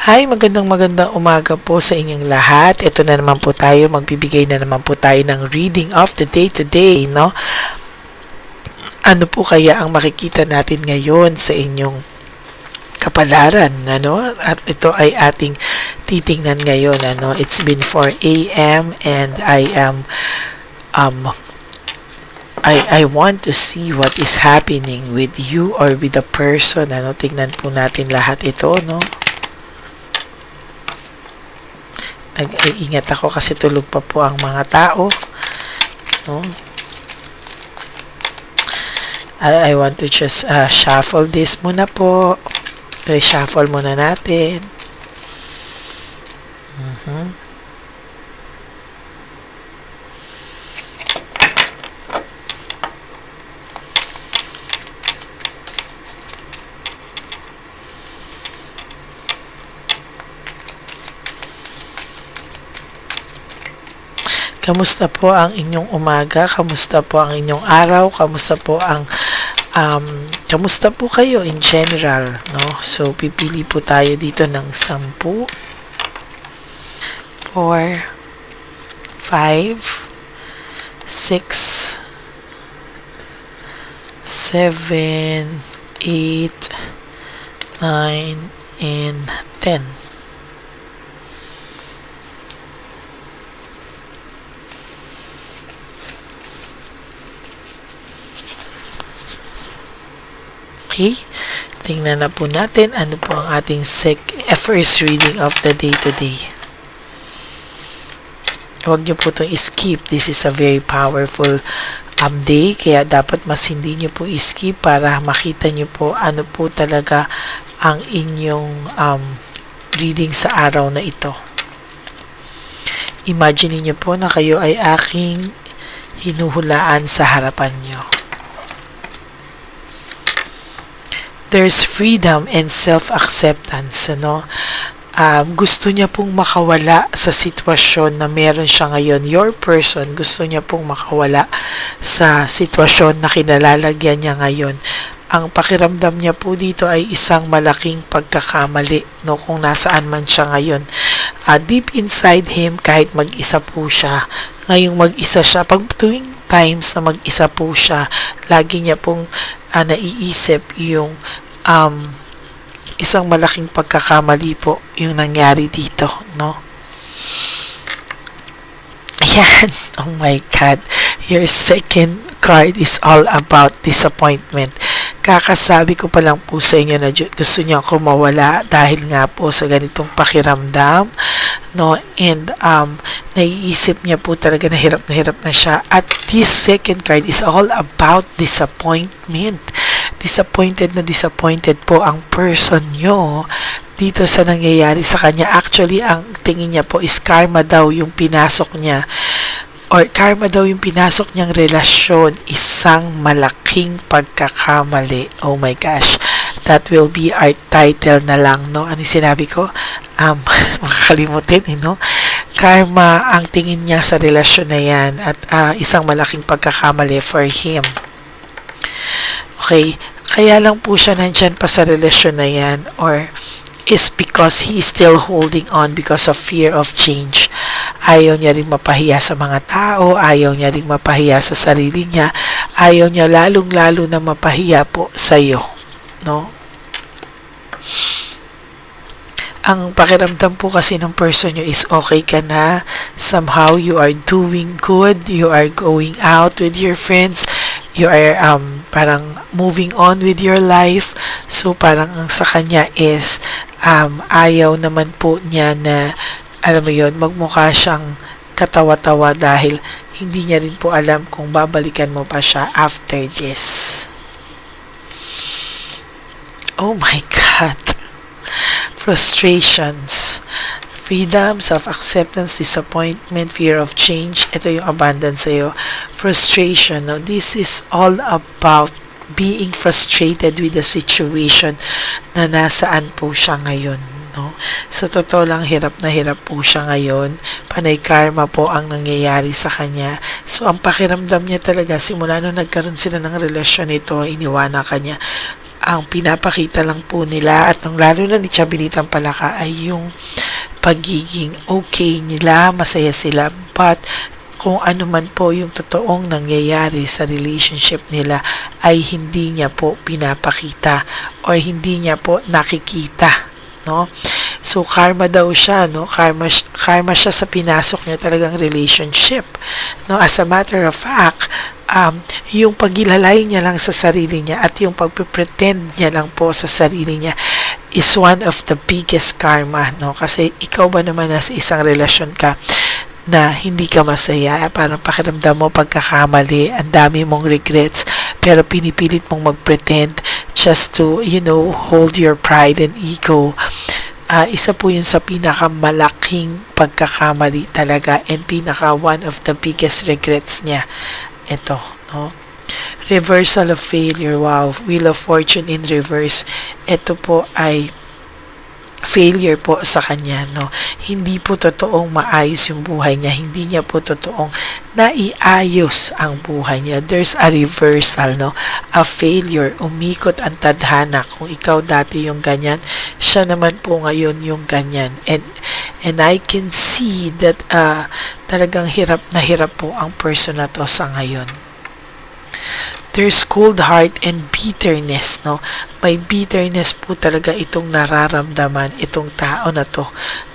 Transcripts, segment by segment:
Hi, magandang umaga po sa inyong lahat. Ito na naman po tayo, magbibigay na naman po tayo ng reading of the day today, no? Ano po kaya ang makikita natin ngayon sa inyong kapalaran, ano? At ito ay ating titingnan ngayon, ano? It's been 4 a.m. and I want to see what is happening with you or with the person, ano? Tingnan po natin lahat ito, no? Nag-iingat ako kasi tulog pa po ang mga tao, no? I want to just shuffle this muna po. Shuffle muna natin. Kamusta po ang inyong umaga? Kamusta po ang inyong araw? Kamusta po kayo in general, no? So, pipili po tayo dito ng 10, 4, 5, 6, 7, 8, 9, and 10. Okay, tingnan na po natin ano po ang ating first reading of the day today. Huwag niyo po itong skip. This is a very powerful day, kaya dapat mas hindi niyo po skip para makita niyo po ano po talaga ang inyong reading sa araw na ito. Imagine niyo po na kayo ay aking hinuhulaan sa harapan niyo. There's freedom and self-acceptance, ano? Gusto niya pong makawala sa sitwasyon na meron siya ngayon. Your person, gusto niya pong makawala sa sitwasyon na kinalalagyan niya ngayon. Ang pakiramdam niya po dito ay isang malaking pagkakamali, no? Kung nasaan man siya ngayon. Deep inside him, kahit mag-isa po siya, ngayong mag-isa siya, pag tuwing times na mag-isa po siya, lagi niya pong naiisip yung isang malaking pagkakamali po yung nangyari dito, no? Ayan, oh my God, your second card is all about disappointment. Kakasabi ko pa lang po sa inyo na gusto niya ako mawala dahil nga po sa ganitong pakiramdam, no? And naiisip niya po talaga na hirap na siya. At this second card is all about disappointment. Disappointed po ang person nyo dito sa nangyayari sa kanya. Actually, ang tingin niya po is karma daw yung pinasok niya, or karma daw yung pinasok niyang relasyon, isang malaking pagkakamali. Oh my gosh, that will be our title na lang, no? Ano yung sinabi ko? Makakalimutin, no? Karma ang tingin niya sa relasyon na yan, at isang malaking pagkakamali for him. Okay, kaya lang po siya nandyan pa sa relasyon na yan, or is because he is still holding on because of fear of change. Ayaw niya rin mapahiya sa mga tao, ayaw niya rin mapahiya sa sarili niya, ayaw niya lalong-lalo na mapahiya po sa iyo, no? Ang pakiramdam po kasi ng person nyo is okay ka na, somehow you are doing good, you are going out with your friends, you are parang moving on with your life. So parang ang sa kanya is ayaw naman po niya na, alam mo yun, magmukha siyang katawa-tawa dahil hindi niya rin po alam kung babalikan mo pa siya after this. Oh my God. Frustrations, freedom, self-acceptance, disappointment, fear of change. Ito yung abundance sa'yo. Frustration, no? This is all about being frustrated with the situation na nasaan po siya ngayon, no? Sa totoo lang, hirap na hirap po siya ngayon. Panay karma po ang nangyayari sa kanya. So, ang pakiramdam niya talaga, simula nung nagkaroon sila ng relasyon ito, iniwanan ka niya, ang pinapakita lang po nila at ang lalo na ni Chabelitang Palaka ay yung pagiging okay nila, masaya sila, but kung ano man po yung totoong nangyayari sa relationship nila ay hindi niya po pinapakita or hindi niya po nakikita, no? So karma daw siya, no? Karma siya sa pinasok niya talagang relationship, no? As a matter of fact, yung paghilalay niya lang sa sarili niya at yung pagpretend niya lang po sa sarili niya is one of the biggest karma, no? Kasi ikaw ba naman nasa isang relasyon ka na hindi ka masaya, parang pakiramdam mo pagkakamali, ang dami mong regrets, pero pinipilit mong mag-pretend just to, hold your pride and ego. Isa po yun sa pinakamalaking pagkakamali talaga and one of the biggest regrets niya. Ito, no? Reversal of failure, wow, Wheel of Fortune in reverse. Ito po ay failure po sa kanya, no? Hindi po totoong maayos yung buhay niya, hindi niya po totoong naiayos ang buhay niya. There's a reversal, no? A failure, umikot ang tadhana. Kung ikaw dati yung ganyan, siya naman po ngayon yung ganyan. And I can see that talagang hirap na hirap po ang person na to sa ngayon. There's cold heart and bitterness, no? May bitterness po talaga itong nararamdaman, itong tao na to,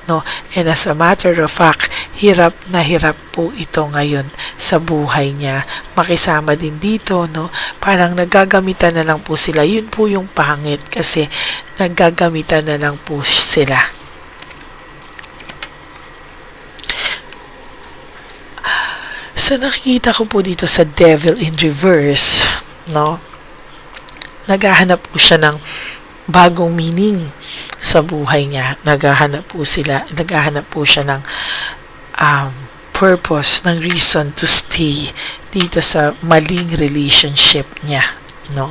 no? And as a matter of fact, hirap na hirap po ito ngayon sa buhay niya. Makisama din dito, no? Parang naggagamitan na lang po sila. Yun po yung pangit kasi naggagamitan na lang po sila. So nakikita ko po dito sa Devil in Reverse, no? Naghahanap po siya ng bagong meaning sa buhay niya. Naghahanap po siya ng purpose, ng reason to stay dito sa maling relationship niya, no?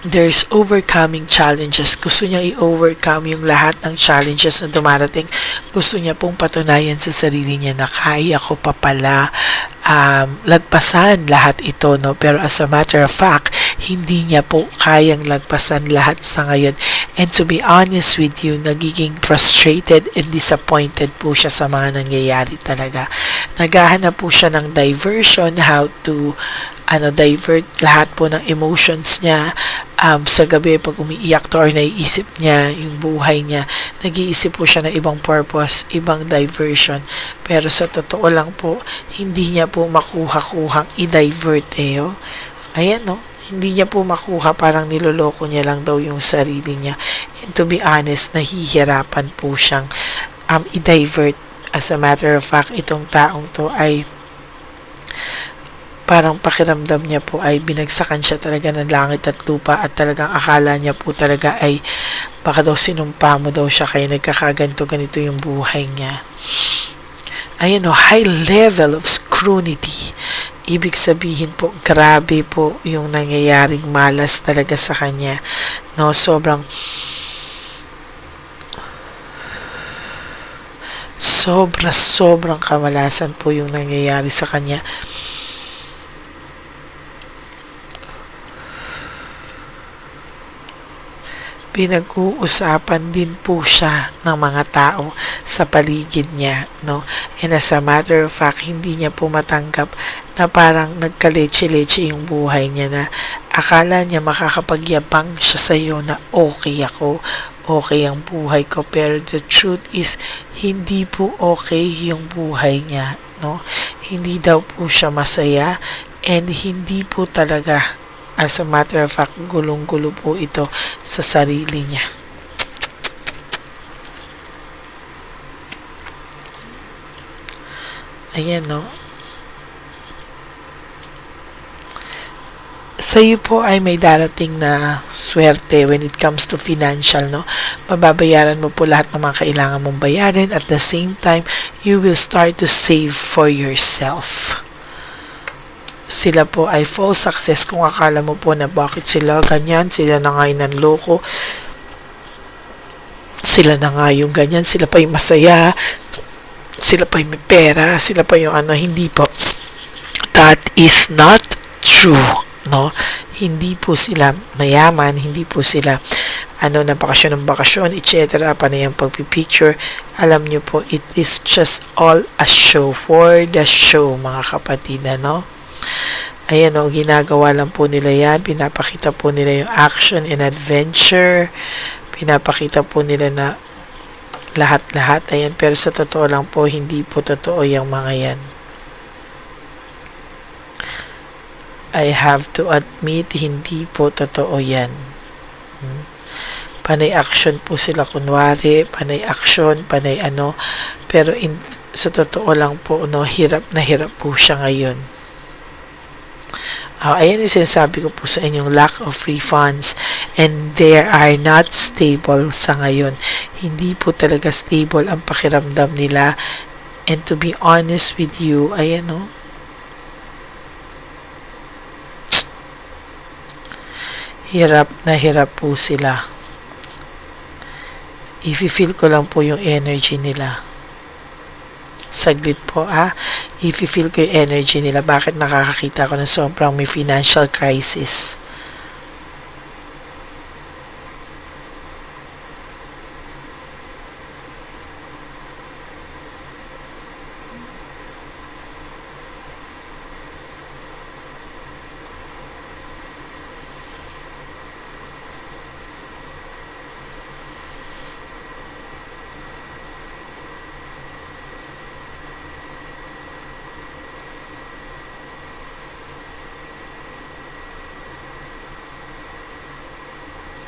There's overcoming challenges. Gusto niya i-overcome yung lahat ng challenges na dumarating. Gusto niya pong patunayan sa sarili niya na kaya ko pa pala lagpasan lahat ito, no? Pero as a matter of fact, hindi niya po kayang lagpasan lahat sa ngayon. And to be honest with you, nagiging frustrated and disappointed po siya sa mga nangyayari talaga. Naghahanap po siya ng diversion, how to divert lahat po ng emotions niya. Sa gabi pag umiiyak to or naiisip niya yung buhay niya, nag-iisip po siya ng ibang purpose, ibang diversion. Pero sa totoo lang po, hindi niya po makuha-kuhang i-divert Ayan, no? Hindi niya po makuha, parang niloloko niya lang daw yung sarili niya. And to be honest, nahihirapan po siyang i-divert. As a matter of fact, itong taong to ay parang pakiramdam niya po ay binagsakan siya talaga ng langit at lupa at talagang akala niya po talaga ay baka daw sinumpa mo daw siya kaya ganito yung buhay niya. Ayan o, high level of scrutiny. Ibig sabihin po, grabe po yung nangyayaring malas talaga sa kanya. No, sobrang kamalasan po yung nangyayari sa kanya. Pinag-uusapan din po siya ng mga tao sa paligid niya, no? And as a matter of fact, hindi niya po matanggap na parang nagkaleche-leche yung buhay niya, na akala niya makakapagyabang siya sa iyo na okay ako, okay ang buhay ko, pero the truth is hindi po okay yung buhay niya, no? Hindi daw po siya masaya and hindi po talaga, as a matter of fact, gulong-gulo po ito sa sarili niya. Ayan, no? Sa'yo po ay may darating na swerte when it comes to financial, no? Mababayaran mo po lahat ng mga kailangan mong bayarin. At the same time, you will start to save for yourself. Sila po ay false success. Kung akala mo po na bakit sila ganyan, sila na nga yung nanloko, sila na nga yung ganyan, sila pa yung masaya, sila pa yung may pera, sila pa yung hindi po. that is not true, no? Hindi po sila mayaman, hindi po sila ng bakasyon, etc. Panay ang pagpipicture. Alam nyo po, it is just all a show, for the show, mga kapatid, no? Ayan o, ginagawa lang po nila yan. Pinapakita po nila yung action and adventure. Pinapakita po nila na lahat-lahat. Ayan, pero sa totoo lang po, hindi po totoo yung mga yan. I have to admit, hindi po totoo yan. Panay action po sila kunwari, panay action, panay pero sa totoo lang po, hirap na hirap po siya ngayon. Ayan yung sinasabi ko po sa inyong lack of free funds and they are not stable sa ngayon. Hindi po talaga stable ang pakiramdam nila, and to be honest with you, ayan hirap na hirap po sila. I-feel ko lang po yung energy nila. Saglit po i-feel ko yung energy nila. Bakit nakakakita ko na sobrang may financial crisis?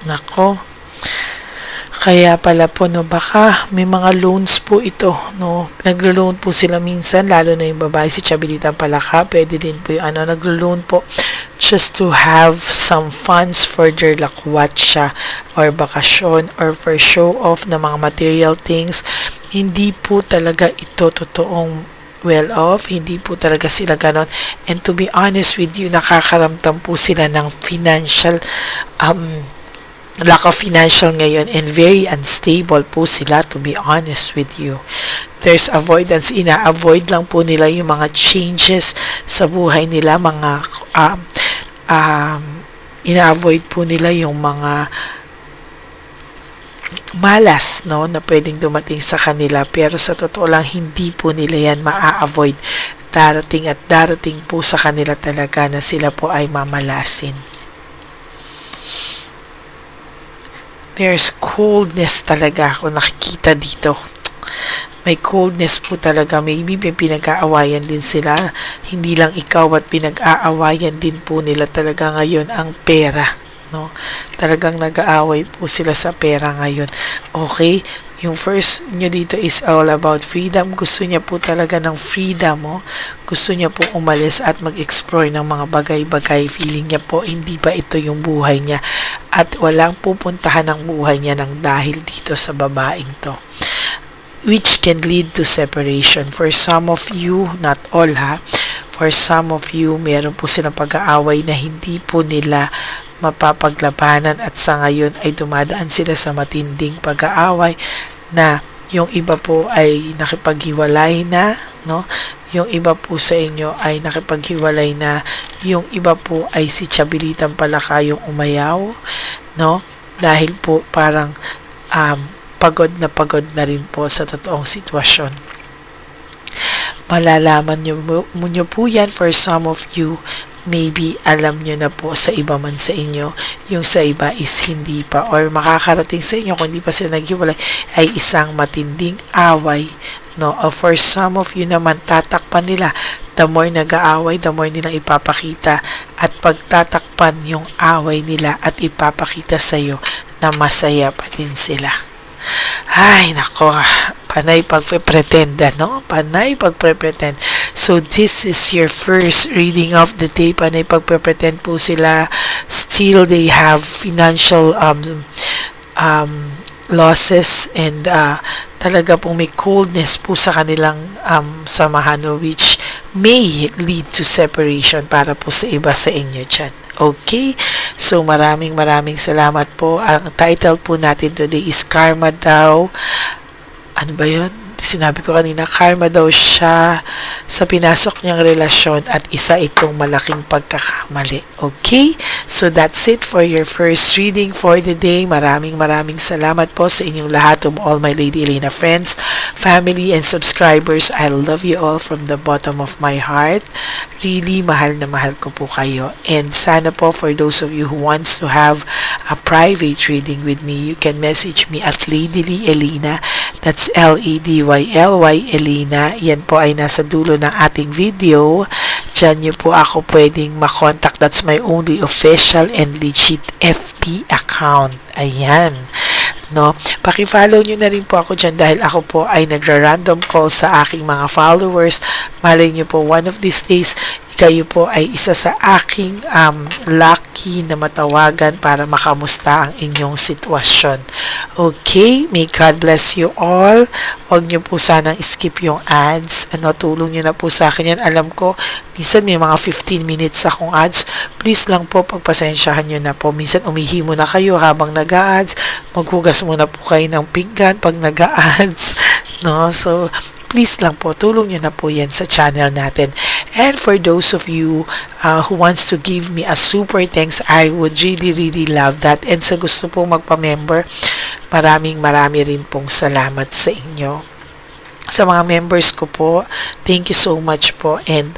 Nako, kaya pala po baka may mga loans po ito, naglo-loan po sila minsan, lalo na yung babae, si Chabelita Palaka, pwede din po yung naglo-loan po just to have some funds for their lakwatsa or bakasyon or for show off na mga material things. Hindi po talaga ito totoong well off, hindi po talaga sila ganon, and to be honest with you, nakakaramdam po sila ng financial lack of financial ngayon, and very unstable po sila, to be honest with you. There's avoidance, ina-avoid lang po nila yung mga changes sa buhay nila, mga ina-avoid po nila yung mga malas na pwedeng dumating sa kanila, pero sa totoo lang hindi po nila yan maa-avoid. Darating at darating po sa kanila talaga na sila po ay mamalasin. There's coldness talaga ako nakikita dito. May coldness po talaga. Maybe may pinag-aawayan din sila. Hindi lang ikaw at pinag-aawayan din po nila talaga ngayon ang pera. Talagang nag-aaway po sila sa pera ngayon. Okay? Yung first nyo dito is all about freedom. Gusto niya po talaga ng freedom. Gusto niya po umalis at mag-explore ng mga bagay-bagay. Feeling niya po hindi ba ito yung buhay niya. At walang pupuntahan ng buhay niya ng dahil dito sa babaeng to, which can lead to separation. For some of you, not all for some of you, meron po silang pag-aaway na hindi po nila mapapaglabanan, at sa ngayon ay dumadaan sila sa matinding pag-aaway na yung iba po ay nakipaghiwalay na, yung iba po sa inyo ay nakipaghiwalay na, yung iba po ay si Chabelitang Palaka yung umayaw, dahil po parang pagod na rin po sa totoong sitwasyon. Malalaman nyo po yan for some of you. Maybe alam nyo na po sa iba man sa inyo, yung sa iba is hindi pa, or makakarating sa inyo kung hindi pa sila naghiwalay, ay isang matinding away, for some of you naman, tatakpan nila. The more nag-aaway, the more nilang ipapakita, at pagtatakpan yung away nila at ipapakita sa iyo na masaya pa din sila. Ay, nako, panay pagpe-pretend, Panay pagpe-pretend. So, this is your first reading of the day. Panay pagpe-pretend po sila. Still, they have financial losses, and talaga pong may coldness po sa kanilang samahan, which may lead to separation para po sa iba sa inyo dyan. Okay? So, maraming salamat po. Ang title po natin today is Karma daw. Ano ba yun? Sinabi ko kanina, karma daw siya sa pinasok niyang relasyon at isa itong malaking pagkakamali. Okay? So that's it for your first reading for the day. Maraming salamat po sa inyong lahat of all my Lady Elena friends, family, and subscribers. I love you all from the bottom of my heart. Really, mahal na mahal ko po kayo. And sana po for those of you who wants to have a private reading with me, you can message me at Lady Lee Elena. That's L-E-D-Y-L-Y Elena. Yan po ay nasa dulo ng ating video. Diyan nyo po ako pwedeng makontak. That's my only official and legit FB account. Ayan. No? Paki-follow nyo na rin po ako dyan dahil ako po ay nagra-random call sa aking mga followers. Malay nyo po, one of these days, kayo po ay isa sa aking lucky na matawagan para makamusta ang inyong sitwasyon. Okay, may God bless you all. Huwag nyo po sanang skip yung ads. Tulong nyo na po sa akin yan. Alam ko, minsan may mga 15 minutes akong ads. Please lang po, pagpasensyahan nyo na po. Minsan umihimo na kayo habang nag-ads. Maghugas muna po kayo ng pinggan pag nag-ads. No? So, please lang po, tulong nyo na po yan sa channel natin. And for those of you who wants to give me a super thanks, I would really love that. And sa gusto po magpa-member, marami rin pong salamat sa inyo. Sa mga members ko po, thank you so much po. And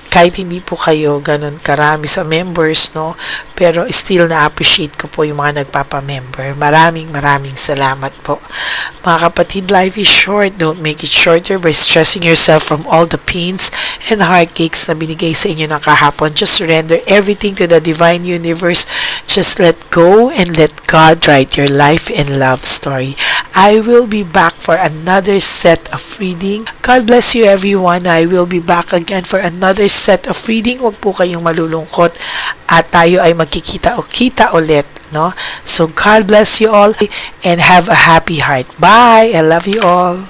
kahit hindi po kayo ganun karami sa members, no, pero still na-appreciate ko po yung mga nagpapa-member. Maraming salamat po. Mga kapatid, life is short. Don't make it shorter by stressing yourself from all the pains and heartaches na binigay sa inyo ng kahapon. Just surrender everything to the divine universe. Just let go and let God write your life and love story. I will be back for another set of reading. God bless you everyone. I will be back again for another set of reading. Huwag po kayong malulungkot at tayo ay magkikita ulit, no? So God bless you all and have a happy heart. Bye. I love you all.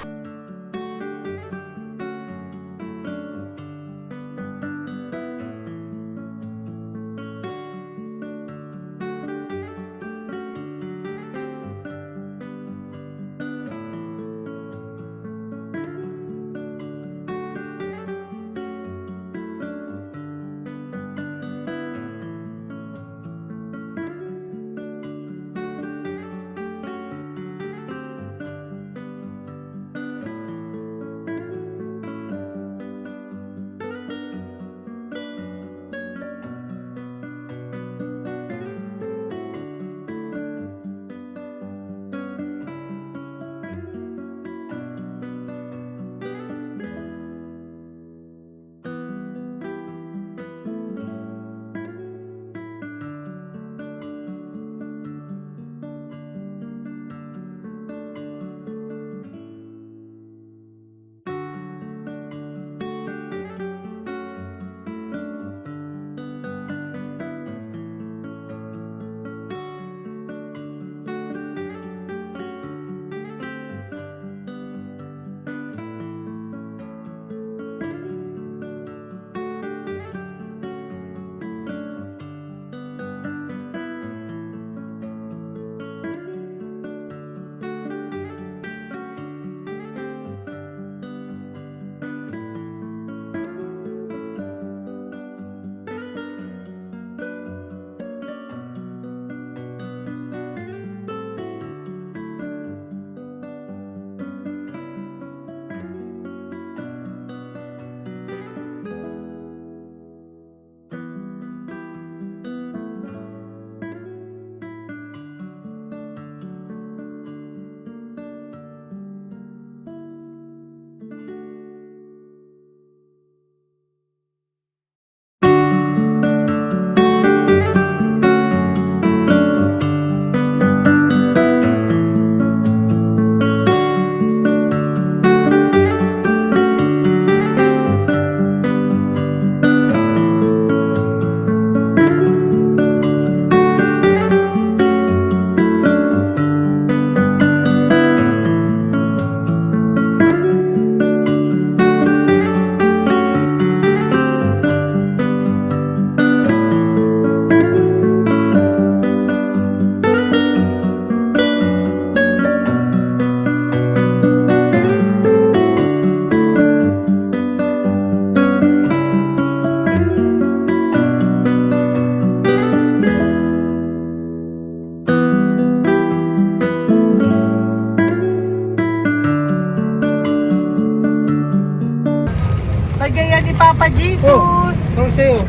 Papa Jesus. Ano sa'yo?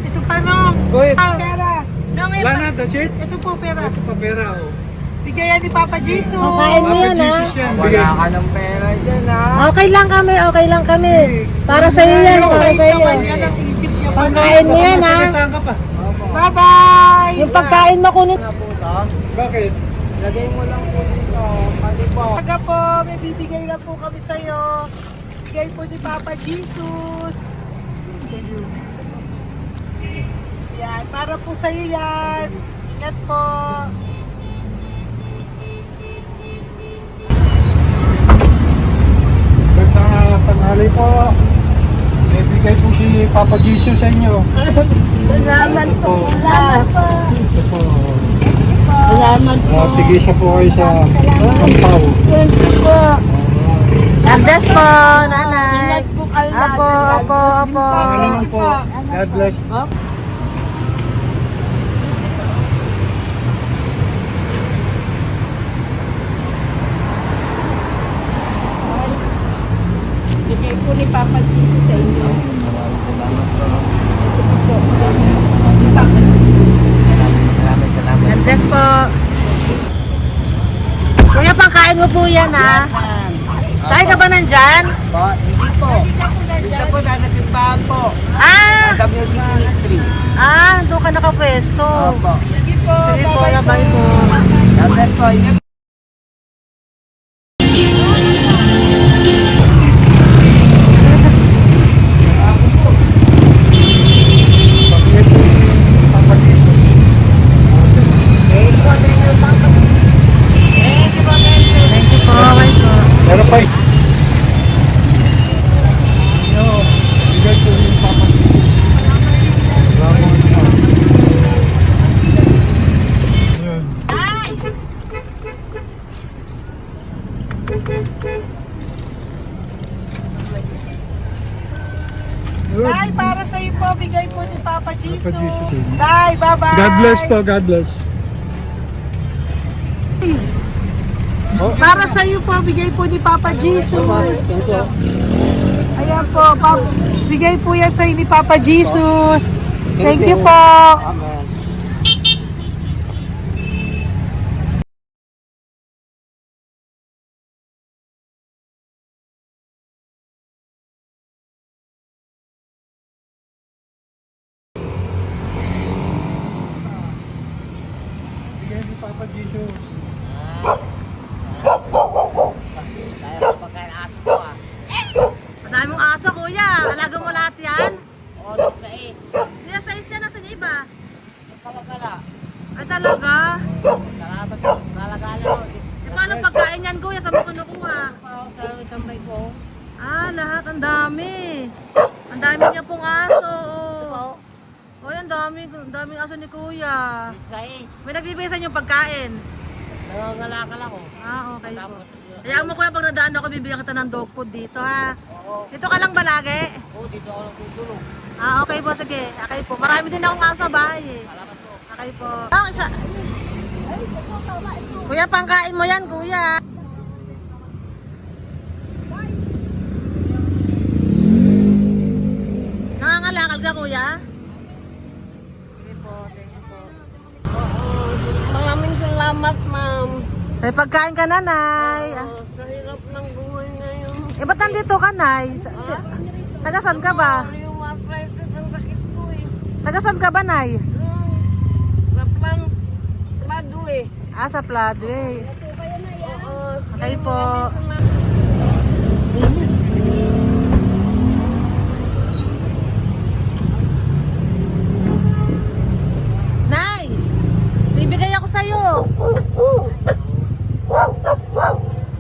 Ito pa nung. Go ahead. Pera. Wala na, that's it? Ito po pera. Ito pa pera, oh. Bigayan ni Papa Jesus. Pakain mo yan, ha? Wala ka na. Okay lang kami. Para sa iyo yan, para sa iyo. Yan ang isip niya. Pagkain mo yan, ha? Saan ka pa? Bye-bye. Yung pagkain mo kunin. Bakit? Lagay mo lang po dito. Pati po. Taga po, may bibigay lang po kami sa'yo. Bigay po ni Papa Jesus. Yan, para po sa'yo yan. Ingat po. Magandang tanghali po. May bigay po si Papa Jesus sa inyo. Salamat po. Ito po. Salamat Tigisa po kayo sa Pampaw. Thank you po. God bless po, nanay. Apo. Salamat po. God bless. Bigay po ni Papa Jesus sa inyo. God bless po. Kuya, pangkain mo po yan, ha? Tayo ka ba nandyan? Hindi po. Dito po nagatimpahan po. Ah! Sa music ministry. Doon ka nakapwesto. Opo. Sige po, bye po. Dapat po, ingat. Bakit po si Papa Jesus? Thank you po, bye po. Pero pa eh. Bigay po ni Papa Jesus. Salamat po. Yun. Yun. Day, para sa'yo po. Bigay po ni Papa Jesus. Papa Jesus, eh. Day, bye-bye. God bless po, God bless. Para sa iyo po, bigay po ni Papa Jesus. Ayan po, bigay po yan sa ni Papa Jesus. Thank you po. Amen. Bigay ni Papa Jesus. Kaya pagkain ato ko Madami mong aso, kuya. Alaga mo lahat yan? O, nagkait. Kuya, sa isya, nasa niya iba? Kalagala. Ay, talaga? Salamat po. Kalagala ko. E, paano pagkain yan, kuya? Saan mo kinukuha? Sa tambay ko. Lahat. Ang dami. Ang dami niya pong aso. Oy, ang daming aso ni kuya. Sais. May nagbibigay sa inyo pagkain. Nangangalakal ako. Okay po. Tapos, Kaya mo kuya, pag nadaan ako, bibigyan kita ng dog food dito, ha? oo. Dito ka lang ba lagi? Dito ako nagtutulog. Okay po, sige. Okay po. Marami din akong aso sa bahay, eh. Salamat po. Okay po. Isa. Kuya, pangkain mo yan, kuya. Nangangalakal ka, kuya? Sige po. Thank you po. Maraming salamat, ma'am. May pagkain ka, nanay. Sa hirap ng buhay ngayon. Ba't nandito ka, nay? Tagasan ka ba? Yung arthritis ang sakit ko eh. Tagasan ka ba, nay? Sa plado eh. Sa Pladway. Oo. Okay po. Nay! Bibigay ako sa'yo.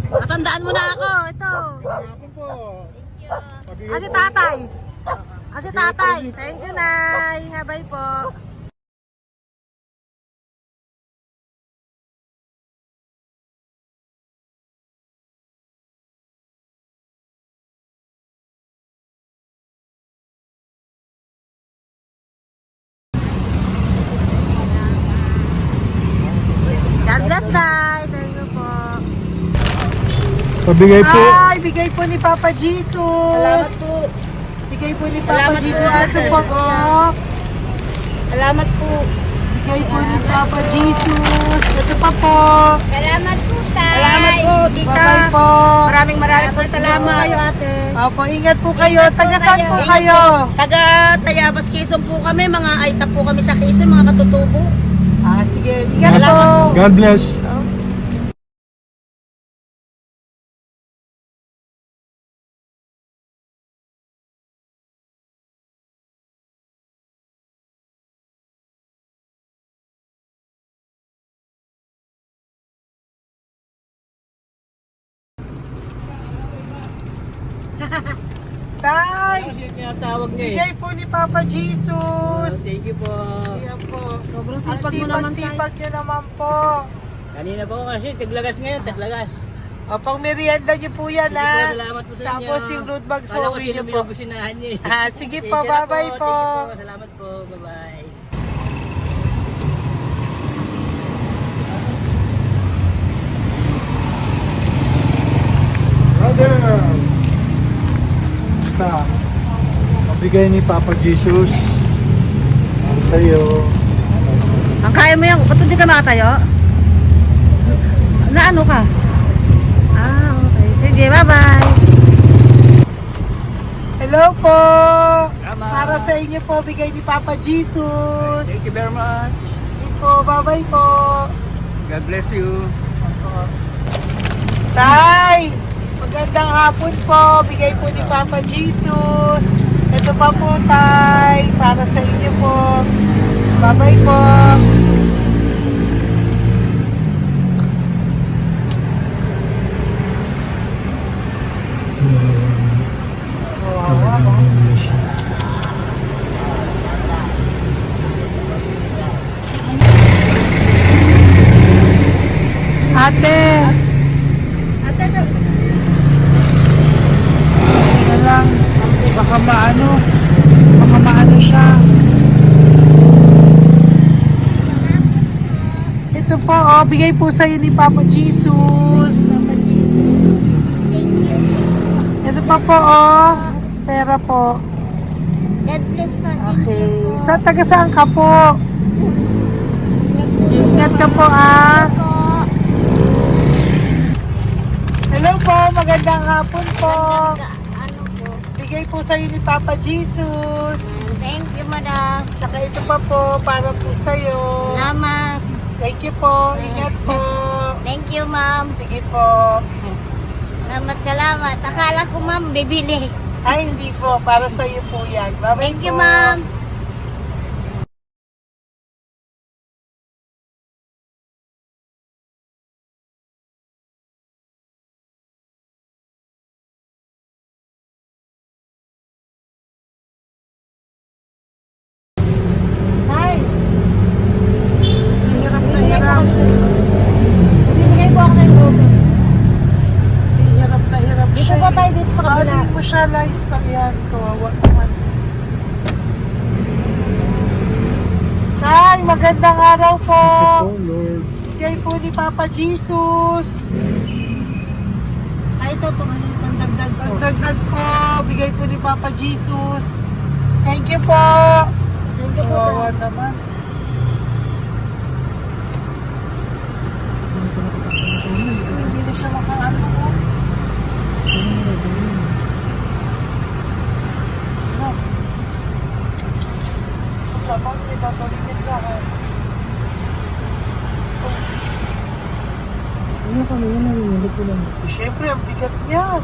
Matandaan mo na ako. Ito. Hapon po. Si tatay. Si tatay. Thank you, Nay. Habay po. God bless, Nay. Thank you po. Pabigay po. Ay, bigay po ni Papa Jesus. Salamat po. Bigay Bigay po ni Papa Salamat po, Jesus. Ito ate. po, oh. Salamat po. Bigay po ni Papa Jesus. Ito pa po. Salamat po, tay. Salamat po, tita. Bye-bye po. Maraming po salamat. Kayo, ate. Opo, ingat po kayo. Taga saan po kayo? Taga Tayabas, Quezon po kami. Mga aita po kami sa Quezon, mga katutubo. Sige, ingat po. Salamat. God bless. Tay, tinatawag niya bigay po ni Papa Jesus. Thank you po. Ayan po. Sobrang Ang sipag mo naman, tay. sipag niyo naman po. Kanina po kasi taglagas ngayon, taglagas. O, pang merienda niyo po yan, Sige po, ha? salamat po sa inyo. Tapos yung road bags po, Kala ko uwi sino niyo po. binubusinahan niyo eh. Sige Sige po, na bye-bye po. Sige po, salamat po. Bye-bye. Brother! Basta, mabigay ni Papa Jesus ang sa'yo. Ang kaya mo yan, ba't hindi ka makatayo? Na ano ka? Okay. Sige, bye-bye. Hello po. Tama. Para sa inyo po, bigay ni Papa Jesus. Thank you very much. Sige po, bye-bye po. God bless you. Tay, magandang hapon po. Bigay po ni Papa Jesus. Ito pa po, Tay. Para sa inyo po. Bye-bye po. Ate. Ate, lang. Baka maano siya. Ito po, bigay po sa'yo ni Papa Jesus. Ito pa po, pera po. God bless po. Okay. Taga saan ka po? Sige, ingat ka po, Hello po, magandang hapon po. Ano po? Bigay po sa'yo ni Papa Jesus. Thank you, madam. Tsaka ito pa po, para po sa'yo. Salamat. Thank you po, ingat po. Thank you, ma'am. Sige po. Salamat. Akala ko, ma'am, bibili. Ay, hindi po, para sa'yo po yan. Bye-bye Thank you, po. ma'am. Hi. Hirap na hirap. Bibigay po ako ng goso. Hirap na hirap Dito siya. po tayo, dito sa kabila. Hindi mo siya lies pa yan. Kawawa naman. Tay, magandang araw po. Lord. Bigay po ni Papa Jesus. Ay, ito po, ano, pandagdag po. Pagdagdag po, bigay po ni Papa Jesus. Thank you po. Thank you po. Kawawa naman. Diyos ko, hindi na siya makaano po. Ano? Pagkabang, may tataligin ka. Ano kami yun, nanginginig ko lang. Siyempre, ang bigat niyan.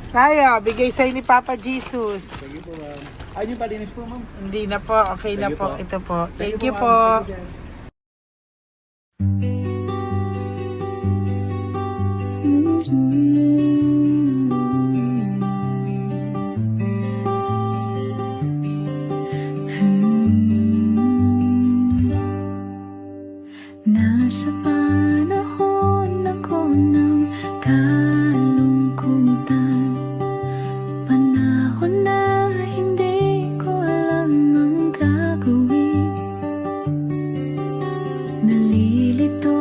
Kaya, bigay sa'yo ni Papa Jesus. Sige po, ma'am. Ay, yung palinis po, ma'am. Hindi na po, okay na Sige po. po. Ito po. Thank you ma'am. po. Thank you, sir. Nasa panahon ako ng kalungkutan, panahon na hindi ko alam ang gagawin. Nalilito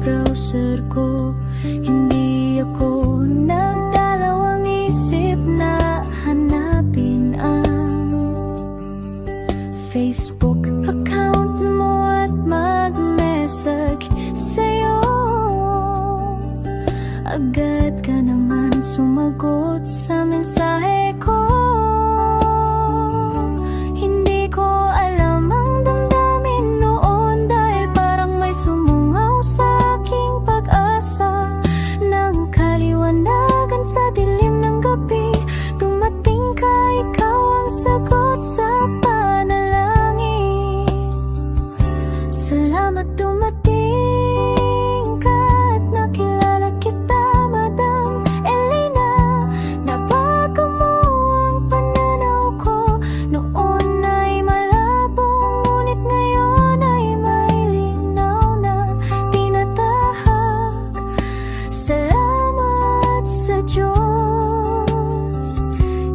browser ko. Hindi ako nagdalawang isip na hanapin ang Facebook account mo at mag-message sa'yo. Agad ka naman sumagot sa mensahe ko. Hindi ko alam ang damdamin noon, dahil parang may sumungaw sa aking pag-asa. Nang kaliwanagan sa dilim ng gabi, dumating ka, ikaw ang sagot sa panalangin. Salamat dumating ka at nakilala kita, Madam Elena. Nabago mo ang pananaw ko. Noon ay malabo, ngunit ngayon ay may linaw na tinatahak. Salamat sa Diyos,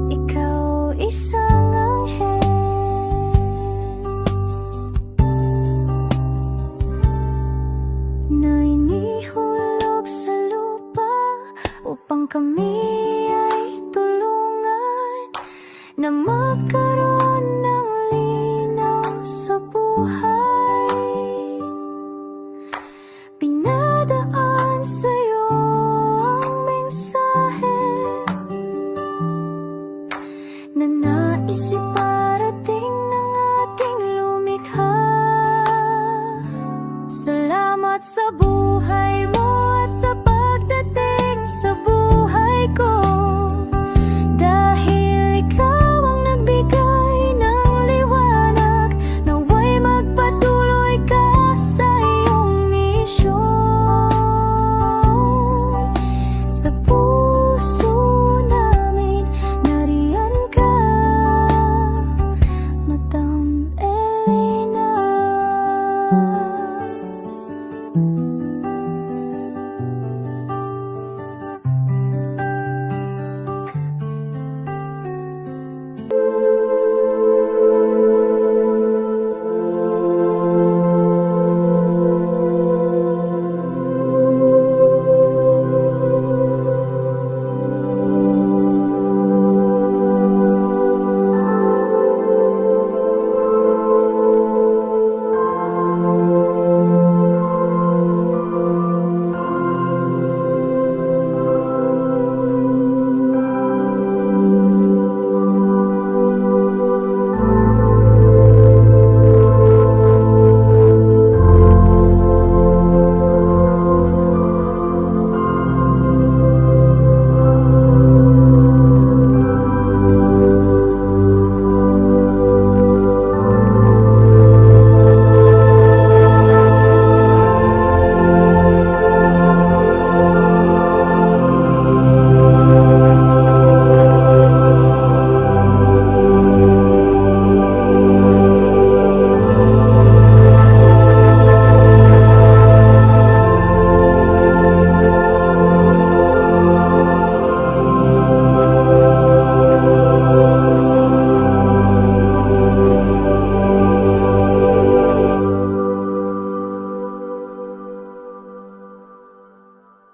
ikaw isang anghel na inihulog sa lupa upang kami ay tulungan na magkaroon ng linaw sa buhay. Pinadaan sa'yo ang mensahe na nais iparating ng ating lumikha. Salamat sa buhay mo at sa pagdating sa